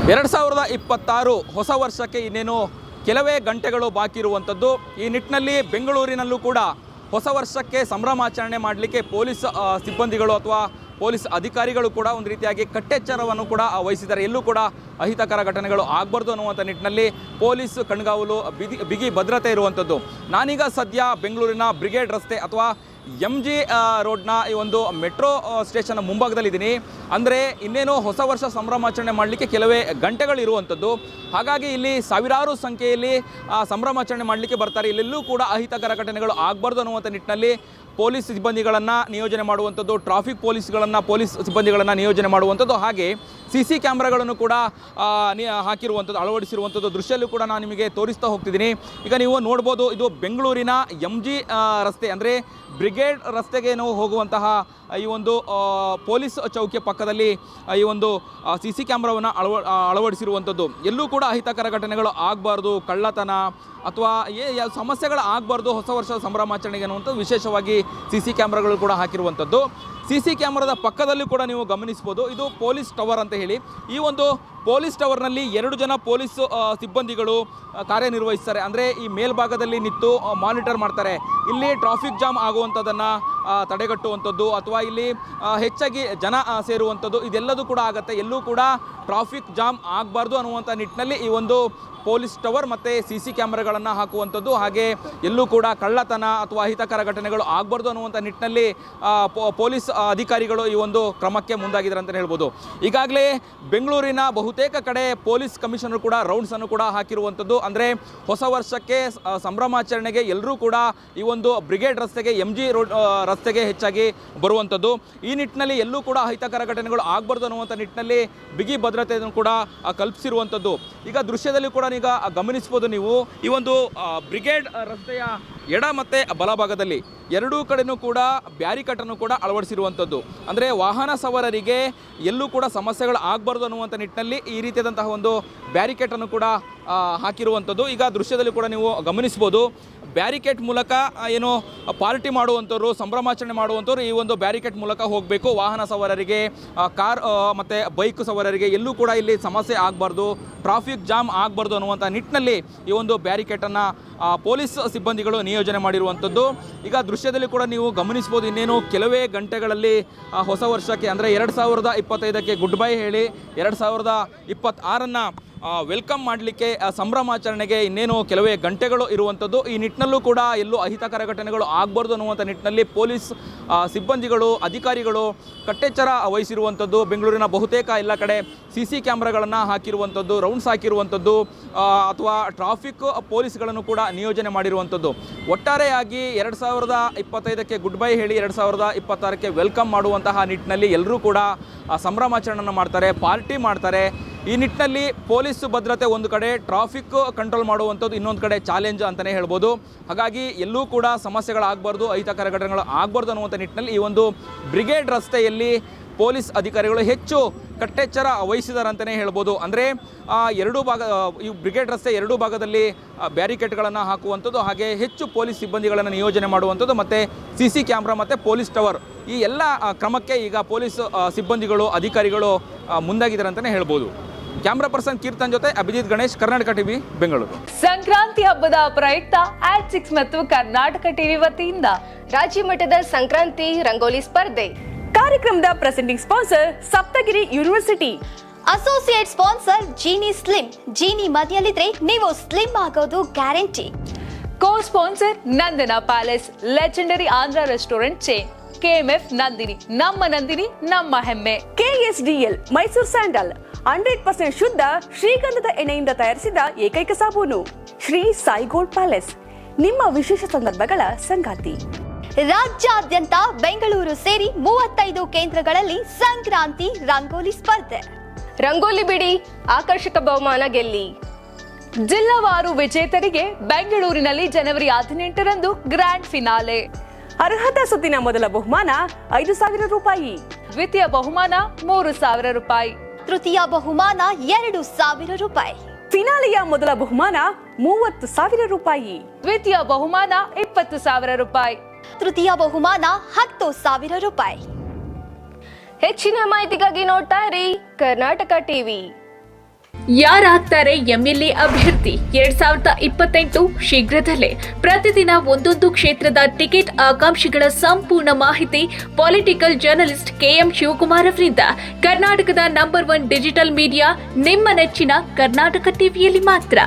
2026 ಹೊಸ ವರ್ಷಕ್ಕೆ ಇನ್ನೇನು ಕೆಲವೇ ಗಂಟೆಗಳು ಬಾಕಿ ಇರುವಂಥದ್ದು. ಈ ನಿಟ್ಟಿನಲ್ಲಿ ಬೆಂಗಳೂರಿನಲ್ಲೂ ಕೂಡ ಹೊಸ ವರ್ಷಕ್ಕೆ ಸಂಭ್ರಮಾಚರಣೆ ಮಾಡಲಿಕ್ಕೆ ಪೊಲೀಸ್ ಸಿಬ್ಬಂದಿಗಳು ಅಥವಾ ಪೊಲೀಸ್ ಅಧಿಕಾರಿಗಳು ಕೂಡ ಒಂದು ರೀತಿಯಾಗಿ ಕಟ್ಟೆಚ್ಚರವನ್ನು ಕೂಡ ವಹಿಸಿದ್ದಾರೆ. ಎಲ್ಲೂ ಕೂಡ ಅಹಿತಕರ ಘಟನೆಗಳು ಆಗಬಾರ್ದು ಅನ್ನುವಂಥ ನಿಟ್ಟಿನಲ್ಲಿ ಪೊಲೀಸ್ ಕಣ್ಗಾವಲು ಬಿಗಿ ಭದ್ರತೆ ಇರುವಂಥದ್ದು. ನಾನೀಗ ಸದ್ಯ ಬೆಂಗಳೂರಿನ ಬ್ರಿಗೇಡ್ ರಸ್ತೆ ಅಥವಾ MG ರೋಡ್ನ ಈ ಒಂದು ಮೆಟ್ರೋ ಸ್ಟೇಷನ್ ಮುಂಭಾಗದಲ್ಲಿದ್ದೀನಿ. ಅಂದರೆ ಇನ್ನೇನು ಹೊಸ ವರ್ಷ ಸಂಭ್ರಮಾಚರಣೆ ಮಾಡಲಿಕ್ಕೆ ಕೆಲವೇ ಗಂಟೆಗಳಿರುವಂಥದ್ದು. ಹಾಗಾಗಿ ಇಲ್ಲಿ ಸಾವಿರಾರು ಸಂಖ್ಯೆಯಲ್ಲಿ ಸಂಭ್ರಮಾಚರಣೆ ಮಾಡಲಿಕ್ಕೆ ಬರ್ತಾರೆ. ಇಲ್ಲೆಲ್ಲೂ ಕೂಡ ಅಹಿತಕರ ಘಟನೆಗಳು ಆಗಬಾರ್ದು ಅನ್ನುವಂಥ ನಿಟ್ಟಿನಲ್ಲಿ ಪೊಲೀಸ್ ಸಿಬ್ಬಂದಿಗಳನ್ನು ನಿಯೋಜನೆ ಮಾಡುವಂಥದ್ದು, ಟ್ರಾಫಿಕ್ ಪೊಲೀಸ್ ಸಿಬ್ಬಂದಿಗಳನ್ನು ನಿಯೋಜನೆ ಮಾಡುವಂಥದ್ದು, ಹಾಗೆ CC ಕ್ಯಾಮ್ರಾಗಳನ್ನು ಕೂಡ ಹಾಕಿರುವಂಥದ್ದು, ಅಳವಡಿಸಿರುವಂಥದ್ದು ದೃಶ್ಯಲ್ಲೂ ಕೂಡ ನಾನು ನಿಮಗೆ ತೋರಿಸ್ತಾ ಹೋಗ್ತಿದ್ದೀನಿ. ಈಗ ನೀವು ನೋಡ್ಬೋದು, ಇದು ಬೆಂಗಳೂರಿನ MG ರಸ್ತೆ ಅಂದರೆ ಬ್ರಿಗೇಡ್ ರಸ್ತೆಗೆ ನಾವು ಹೋಗುವಂತಹ ಈ ಒಂದು ಪೊಲೀಸ್ ಚೌಕಿಯ ಪಕ್ಕದಲ್ಲಿ ಈ ಒಂದು CC ಕ್ಯಾಮ್ರಾವನ್ನು ಅಳವಡಿಸಿರುವಂಥದ್ದು. ಎಲ್ಲೂ ಕೂಡ ಅಹಿತಕರ ಘಟನೆಗಳು ಆಗಬಾರ್ದು, ಕಳ್ಳತನ ಅಥವಾ ಸಮಸ್ಯೆಗಳು ಆಗಬಾರ್ದು ಹೊಸ ವರ್ಷದ ಸಂಭ್ರಮಾಚರಣೆಗೆ ಅನ್ನುವಂಥದ್ದು ವಿಶೇಷವಾಗಿ CC ಕ್ಯಾಮ್ರಾಗಳು ಕೂಡ ಹಾಕಿರುವಂಥದ್ದು. CC ಕ್ಯಾಮ್ರಾದ ಪಕ್ಕದಲ್ಲೂ ಕೂಡ ನೀವು ಗಮನಿಸ್ಬೋದು, ಇದು ಪೊಲೀಸ್ ಟವರ್ ಅಂತ ಹೇಳಿ. ಈ ಒಂದು ಪೊಲೀಸ್ ಟವರ್ನಲ್ಲಿ 2 ಜನ ಪೊಲೀಸ್ ಸಿಬ್ಬಂದಿಗಳು ಕಾರ್ಯನಿರ್ವಹಿಸ್ತಾರೆ. ಅಂದರೆ ಈ ಮೇಲ್ಭಾಗದಲ್ಲಿ ನಿಂತು ಮಾನಿಟರ್ ಮಾಡ್ತಾರೆ. ಇಲ್ಲಿ ಟ್ರಾಫಿಕ್ ಜಾಮ್ ಆಗುವಂಥದ್ದನ್ನು ತಡೆಗಟ್ಟುವಂಥದ್ದು ಅಥವಾ ಇಲ್ಲಿ ಹೆಚ್ಚಾಗಿ ಜನ ಸೇರುವಂಥದ್ದು ಇದೆಲ್ಲದೂ ಕೂಡ ಆಗುತ್ತೆ. ಎಲ್ಲೂ ಕೂಡ ಟ್ರಾಫಿಕ್ ಜಾಮ್ ಆಗಬಾರ್ದು ಅನ್ನುವಂಥ ನಿಟ್ಟಿನಲ್ಲಿ ಈ ಒಂದು ಪೊಲೀಸ್ ಟವರ್ ಮತ್ತು CC ಕ್ಯಾಮ್ರಾಗಳನ್ನು ಹಾಕುವಂಥದ್ದು, ಹಾಗೆ ಎಲ್ಲೂ ಕೂಡ ಕಳ್ಳತನ ಅಥವಾ ಅಹಿತಕರ ಘಟನೆಗಳು ಆಗಬಾರ್ದು ಅನ್ನುವಂಥ ನಿಟ್ಟಿನಲ್ಲಿ ಪೊಲೀಸ್ ಅಧಿಕಾರಿಗಳು ಈ ಒಂದು ಕ್ರಮಕ್ಕೆ ಮುಂದಾಗಿದ್ದಾರೆ ಅಂತಲೇ ಹೇಳ್ಬೋದು. ಈಗಾಗಲೇ ಬೆಂಗಳೂರಿನ ಬಹುತೇಕ ಕಡೆ ಪೊಲೀಸ್ ಕಮಿಷನರ್ ಕೂಡ ರೌಂಡ್ಸನ್ನು ಕೂಡ ಹಾಕಿರುವಂಥದ್ದು. ಅಂದರೆ ಹೊಸ ವರ್ಷಕ್ಕೆ ಸಂಭ್ರಮಾಚರಣೆಗೆ ಎಲ್ಲರೂ ಕೂಡ ಈ ಒಂದು ಬ್ರಿಗೇಡ್ ರಸ್ತೆಗೆ MG ರೋಡ್ ರಸ್ತೆಗೆ ಹೆಚ್ಚಾಗಿ ಬರುವಂಥದ್ದು. ಈ ನಿಟ್ಟಿನಲ್ಲಿ ಎಲ್ಲೂ ಕೂಡ ಅಹಿತಕರ ಘಟನೆಗಳು ಆಗಬಾರ್ದು ಅನ್ನುವಂಥ ನಿಟ್ಟಿನಲ್ಲಿ ಬಿಗಿ ಭದ್ರತೆಯನ್ನು ಕೂಡ ಕಲ್ಪಿಸಿರುವಂಥದ್ದು. ಈಗ ದೃಶ್ಯದಲ್ಲಿ ಕೂಡ ಈಗ ಗಮನಿಸ್ಬೋದು ನೀವು, ಈ ಒಂದು ಬ್ರಿಗೇಡ್ ರಸ್ತೆಯ ಎಡ ಮತ್ತು ಬಲಭಾಗದಲ್ಲಿ ಎರಡೂ ಕಡೆಯೂ ಕೂಡ ಬ್ಯಾರಿಕೇಡನ್ನು ಕೂಡ ಅಳವಡಿಸಿರುವಂಥದ್ದು. ಅಂದರೆ ವಾಹನ ಸವಾರರಿಗೆ ಎಲ್ಲೂ ಕೂಡ ಸಮಸ್ಯೆಗಳು ಆಗಬಾರ್ದು ಅನ್ನುವಂಥ ನಿಟ್ಟಿನಲ್ಲಿ ಈ ರೀತಿಯಾದಂತಹ ಒಂದು ಬ್ಯಾರಿಕೇಡನ್ನು ಕೂಡ ಹಾಕಿರುವಂಥದ್ದು. ಈಗ ದೃಶ್ಯದಲ್ಲಿ ಕೂಡ ನೀವು ಗಮನಿಸ್ಬೋದು, ಬ್ಯಾರಿಕೇಡ್ ಮೂಲಕ ಏನು ಪಾರ್ಟಿ ಮಾಡುವಂಥವ್ರು, ಸಂಭ್ರಮಾಚರಣೆ ಮಾಡುವಂಥವ್ರು ಈ ಒಂದು ಬ್ಯಾರಿಕೇಡ್ ಮೂಲಕ ಹೋಗಬೇಕು. ವಾಹನ ಸವಾರರಿಗೆ, ಕಾರ್ ಮತ್ತು ಬೈಕ್ ಸವಾರರಿಗೆ ಎಲ್ಲೂ ಕೂಡ ಇಲ್ಲಿ ಸಮಸ್ಯೆ ಆಗಬಾರ್ದು, ಟ್ರಾಫಿಕ್ ಜಾಮ್ ಆಗಬಾರ್ದು ಅನ್ನುವಂಥ ನಿಟ್ಟಿನಲ್ಲಿ ಈ ಒಂದು ಬ್ಯಾರಿಕೇಡನ್ನು ಪೊಲೀಸ್ ಸಿಬ್ಬಂದಿಗಳು ನಿಯೋಜನೆ ಮಾಡಿರುವಂಥದ್ದು. ಈಗ ದೃಶ್ಯದಲ್ಲಿ ಕೂಡ ನೀವು ಗಮನಿಸ್ಬೋದು, ಇನ್ನೇನು ಕೆಲವೇ ಗಂಟೆಗಳಲ್ಲಿ ಹೊಸ ವರ್ಷಕ್ಕೆ ಅಂದರೆ 2025ಕ್ಕೆ ಗುಡ್ ಬೈ ಹೇಳಿ 2026ನ್ನು ವೆಲ್ಕಮ್ ಮಾಡಲಿಕ್ಕೆ ಸಂಭ್ರಮಾಚರಣೆಗೆ ಇನ್ನೇನು ಕೆಲವೇ ಗಂಟೆಗಳು ಇರುವಂಥದ್ದು. ಈ ನಿಟ್ಟಿನಲ್ಲೂ ಕೂಡ ಎಲ್ಲೂ ಅಹಿತಕರ ಘಟನೆಗಳು ಆಗಬಾರ್ದು ಅನ್ನುವಂಥ ನಿಟ್ಟಿನಲ್ಲಿ ಪೊಲೀಸ್ ಸಿಬ್ಬಂದಿಗಳು, ಅಧಿಕಾರಿಗಳು ಕಟ್ಟೆಚ್ಚರ ವಹಿಸಿರುವಂಥದ್ದು. ಬೆಂಗಳೂರಿನ ಬಹುತೇಕ ಎಲ್ಲ ಕಡೆ CC ಕ್ಯಾಮ್ರಾಗಳನ್ನು ಹಾಕಿರುವಂಥದ್ದು, ರೌಂಡ್ಸ್ ಹಾಕಿರುವಂಥದ್ದು ಅಥವಾ ಟ್ರಾಫಿಕ್ ಪೊಲೀಸ್ಗಳನ್ನು ಕೂಡ ನಿಯೋಜನೆ ಮಾಡಿರುವಂಥದ್ದು. ಒಟ್ಟಾರೆಯಾಗಿ 2025ಕ್ಕೆ ಗುಡ್ ಬೈ ಹೇಳಿ 2026ಕ್ಕೆ ವೆಲ್ಕಮ್ ಮಾಡುವಂತಹ ನಿಟ್ಟಿನಲ್ಲಿ ಎಲ್ಲರೂ ಕೂಡ ಸಂಭ್ರಮಾಚರಣೆಯನ್ನು ಮಾಡ್ತಾರೆ, ಪಾರ್ಟಿ ಮಾಡ್ತಾರೆ. ಈ ನಿಟ್ಟಿನಲ್ಲಿ ಪೊಲೀಸ್ ಭದ್ರತೆ ಒಂದು ಕಡೆ, ಟ್ರಾಫಿಕ್ ಕಂಟ್ರೋಲ್ ಮಾಡುವಂಥದ್ದು ಇನ್ನೊಂದು ಕಡೆ ಚಾಲೆಂಜ್ ಅಂತಲೇ ಹೇಳ್ಬೋದು. ಹಾಗಾಗಿ ಎಲ್ಲೂ ಕೂಡ ಸಮಸ್ಯೆಗಳಾಗಬಾರ್ದು, ಅಹಿತಕರ ಘಟನೆಗಳು ಆಗಬಾರ್ದು ಅನ್ನುವಂಥ ನಿಟ್ಟಿನಲ್ಲಿ ಈ ಒಂದು ಬ್ರಿಗೇಡ್ ರಸ್ತೆಯಲ್ಲಿ ಪೊಲೀಸ್ ಅಧಿಕಾರಿಗಳು ಹೆಚ್ಚು ಕಟ್ಟೆಚ್ಚರ ವಹಿಸಿದ್ದಾರೆ ಅಂತಲೇ ಹೇಳ್ಬೋದು. ಅಂದರೆ ಈ ಬ್ರಿಗೇಡ್ ರಸ್ತೆ ಎರಡೂ ಭಾಗದಲ್ಲಿ ಬ್ಯಾರಿಕೇಡ್ಗಳನ್ನು ಹಾಕುವಂಥದ್ದು, ಹಾಗೆ ಹೆಚ್ಚು ಪೊಲೀಸ್ ಸಿಬ್ಬಂದಿಗಳನ್ನು ನಿಯೋಜನೆ ಮಾಡುವಂಥದ್ದು ಮತ್ತು CC ಕ್ಯಾಮ್ರಾ ಮತ್ತು ಪೊಲೀಸ್ ಟವರ್ ಈ ಎಲ್ಲ ಕ್ರಮಕ್ಕೆ ಈಗ ಪೊಲೀಸ್ ಸಿಬ್ಬಂದಿಗಳು, ಅಧಿಕಾರಿಗಳು ಮುಂದಾಗಿದ್ದಾರೆ ಅಂತಲೇ ಹೇಳ್ಬೋದು. ಕ್ಯಾಮ್ರಾ ಪರ್ಸನ್ ಕೀರ್ತನ್ ಜೊತೆ ಅಭಿಜಿತ್ ಗಣೇಶ್, ಕರ್ನಾಟಕ ಟಿವಿ, ಬೆಂಗಳೂರು. ಸಂಕ್ರಾಂತಿ ಹಬ್ಬದ ಪ್ರಯುಕ್ತ Ad6 ಮತ್ತು ಕರ್ನಾಟಕ ಟಿವಿ ವತಿಯಿಂದ ರಾಜ್ಯ ಮಟ್ಟದ ಸಂಕ್ರಾಂತಿ ರಂಗೋಲಿ ಸ್ಪರ್ಧೆ. ಕಾರ್ಯಕ್ರಮದ presenting sponsor Saptagiri university. Associate sponsor Jeeni slim. Jeeni ಮನೆಯಲ್ಲಿದ್ರೆ ನೀವು ಸ್ಲಿಮ್ ಆಗೋದು guarantee. Co sponsor Nandana palace, legendary Andhra restaurant chain. KMF Nandini, ನಮ್ಮ ನಂದಿನಿ ನಮ್ಮ ಹೆಮ್ಮೆ. KSDL ಮೈಸೂರು ಸ್ಯಾಂಡಲ್ 100% ಶುದ್ಧ ಶ್ರೀಗಂಧದ ಎಣ್ಣೆಯಿಂದ ತಯಾರಿಸಿದ ಏಕೈಕ ಸಾಬೂನು. ಶ್ರೀ ಸಾಯಿ ಗೋಲ್ಡ್ ಪ್ಯಾಲೇಸ್, ನಿಮ್ಮ ವಿಶೇಷ ಸಂದರ್ಭಗಳ ಸಂಗಾತಿ. ರಾಜ್ಯಾದ್ಯಂತ ಬೆಂಗಳೂರು ಸೇರಿ 35 ಕೇಂದ್ರಗಳಲ್ಲಿ ಸಂಕ್ರಾಂತಿ ರಂಗೋಲಿ ಸ್ಪರ್ಧೆ. ರಂಗೋಲಿ ಬಿಡಿ, ಆಕರ್ಷಕ ಬಹುಮಾನ ಗೆಲ್ಲಿ. ಜಿಲ್ಲಾವಾರು ವಿಜೇತರಿಗೆ ಬೆಂಗಳೂರಿನಲ್ಲಿ ಜನವರಿ 18ರಂದು ಗ್ರ್ಯಾಂಡ್ ಫಿನಾಲೆ. ಅರ್ಹತಾ ಸುತ್ತಿನ ಮೊದಲ ಬಹುಮಾನ 5,000 ರೂಪಾಯಿ, ದ್ವಿತೀಯ ಬಹುಮಾನ 3,000 ರೂಪಾಯಿ, ತೃತೀಯ ಬಹುಮಾನ 2,000 ರೂಪಾಯಿ, ಫಿನಾಲೆಯ ಮೊದಲ ಬಹುಮಾನ 30,000 ರೂಪಾಯಿ, ದ್ವಿತೀಯ ಬಹುಮಾನ 20,000 ರೂಪಾಯಿ, ತೃತೀಯ ಬಹುಮಾನ 10,000 ರೂಪಾಯಿ. ಹೆಚ್ಚಿನ ಮಾಹಿತಿಗಾಗಿ ನೋಡ್ತಾ ಇರಿ ಕರ್ನಾಟಕ ಟಿವಿ. ಯಾರಾಗ್ತಾರೆ ಎಂಎಲ್ಎ ಅಭ್ಯರ್ಥಿ 2028 ಶೀಘ್ರದಲ್ಲೇ. ಪ್ರತಿದಿನ ಒಂದೊಂದು ಕ್ಷೇತ್ರದ ಟಿಕೆಟ್ ಆಕಾಂಕ್ಷಿಗಳ ಸಂಪೂರ್ಣ ಮಾಹಿತಿ ಪೊಲಿಟಿಕಲ್ ಜರ್ನಲಿಸ್ಟ್ KM ಶಿವಕುಮಾರ್ ಅವರಿಂದ. ಕರ್ನಾಟಕದ ನಂಬರ್ 1 ಡಿಜಿಟಲ್ ಮೀಡಿಯಾ ನಿಮ್ಮ ನೆಚ್ಚಿನ ಕರ್ನಾಟಕ ಟಿವಿಯಲ್ಲಿ ಮಾತ್ರ.